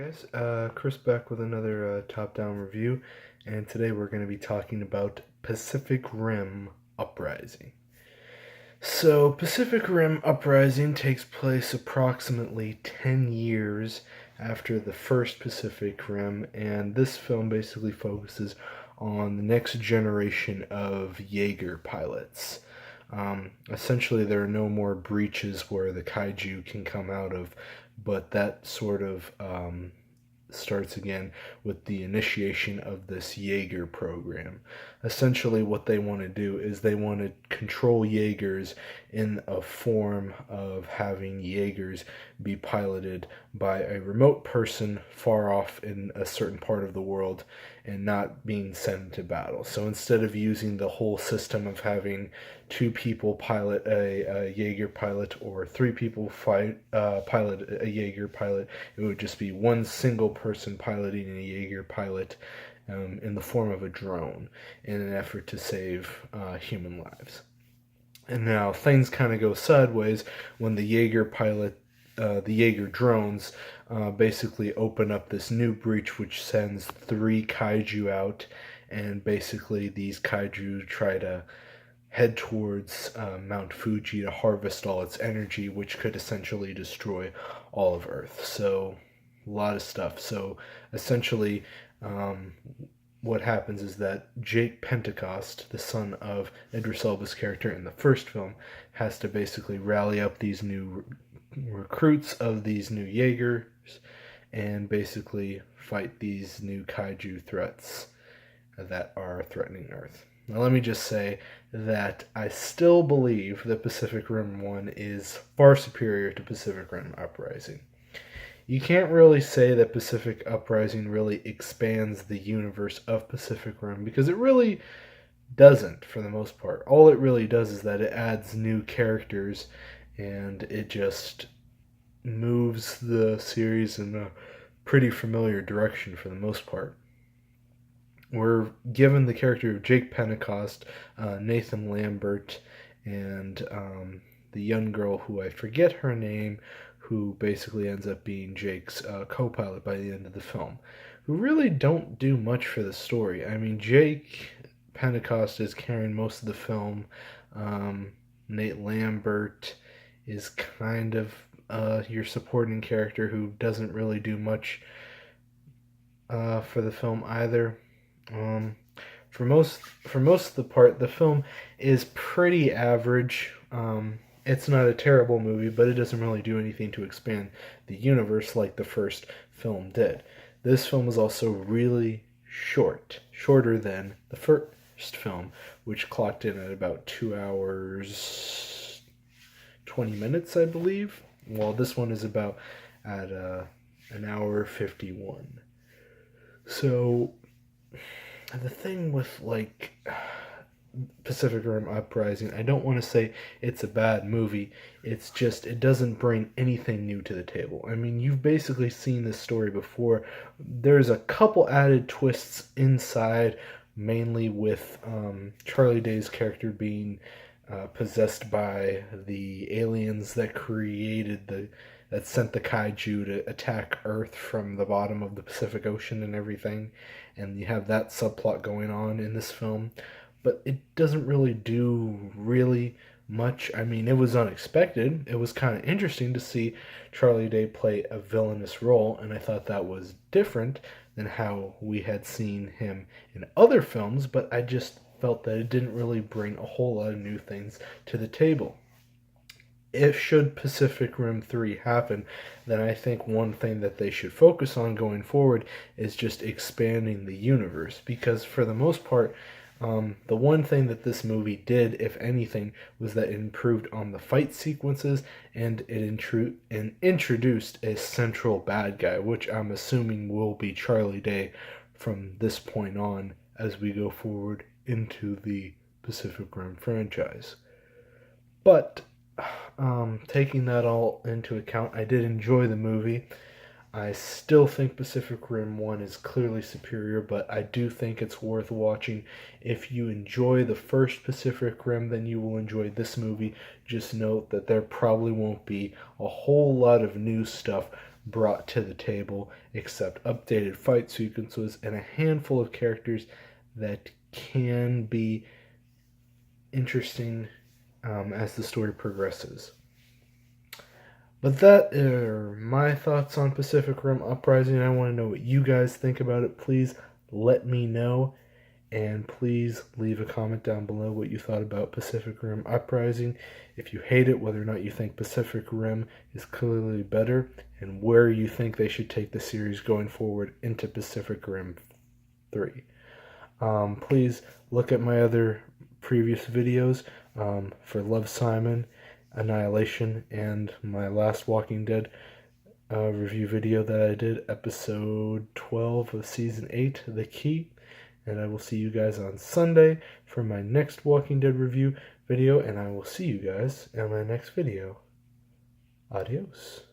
Guys, Chris back with another top-down review, and today we're going to be talking about Pacific Rim Uprising. So, Pacific Rim Uprising takes place approximately 10 years after the first Pacific Rim, and this film basically focuses on the next generation of Jaeger pilots. Essentially, there are no more breaches where the kaiju can come out of, but that sort of starts again with the initiation of this Jaeger program. Essentially, what they want to do is they want to control Jaegers in a form of having Jaegers be piloted by a remote person far off in a certain part of the world and not being sent to battle. So instead of using the whole system of having two people pilot a Jaeger pilot or three people pilot a Jaeger pilot, it would just be one single person piloting a Jaeger pilot in the form of a drone in an effort to save human lives. And now things kind of go sideways when the Jaeger drones basically open up this new breach which sends three kaiju out, and basically these kaiju try to head towards Mount Fuji to harvest all its energy, which could essentially destroy all of Earth. So, a lot of stuff. So, essentially, what happens is that Jake Pentecost, the son of Idris Elba's character in the first film, has to basically rally up these new recruits of these new Jaegers and basically fight these new kaiju threats that are threatening Earth. Now, let me just say that I still believe that Pacific Rim 1 is far superior to Pacific Rim Uprising. You can't really say that Pacific Uprising really expands the universe of Pacific Rim because it really doesn't, for the most part. All it really does is that it adds new characters and it just moves the series in a pretty familiar direction for the most part. We're given the character of Jake Pentecost, Nathan Lambert, and the young girl who I forget her name, who basically ends up being Jake's co-pilot by the end of the film, who really don't do much for the story. I mean, Jake Pentecost is carrying most of the film. Nate Lambert is kind of your supporting character who doesn't really do much for the film either. For most of the part, the film is pretty average. It's not a terrible movie, but it doesn't really do anything to expand the universe like the first film did. This film is also really short, shorter than the first film, which clocked in at about 2 hours 20 minutes, I believe. While this one is about at an hour 51. So the thing with Pacific Rim Uprising, I don't want to say it's a bad movie. It's just it doesn't bring anything new to the table. I mean, you've basically seen this story before. There's a couple added twists inside, mainly with Charlie Day's character being possessed by the aliens that sent the kaiju to attack Earth from the bottom of the Pacific Ocean and everything, and you have that subplot going on in this film, but it doesn't really do really much. I mean, it was unexpected. It was kind of interesting to see Charlie Day play a villainous role, and I thought that was different than how we had seen him in other films, but I just felt that it didn't really bring a whole lot of new things to the table. If should Pacific Rim 3 happen, then I think one thing that they should focus on going forward is just expanding the universe, because for the most part, the one thing that this movie did, if anything, was that it improved on the fight sequences, and it introduced a central bad guy, which I'm assuming will be Charlie Day from this point on as we go forward into the Pacific Rim franchise. But taking that all into account, I did enjoy the movie. I still think Pacific Rim 1 is clearly superior, but I do think it's worth watching. If you enjoy the first Pacific Rim, then you will enjoy this movie. Just note that there probably won't be a whole lot of new stuff brought to the table except updated fight sequences and a handful of characters that can be interesting as the story progresses. But that are my thoughts on Pacific Rim Uprising. I want to know what you guys think about it. Please let me know. And please leave a comment down below what you thought about Pacific Rim Uprising. If you hate it, whether or not you think Pacific Rim is clearly better, and where you think they should take the series going forward into Pacific Rim 3. Please look at my other previous videos for Love, Simon, Annihilation, and my last Walking Dead review video that I did, episode 12 of season 8, The Key. And I will see you guys on Sunday for my next Walking Dead review video, and I will see you guys in my next video. Adios.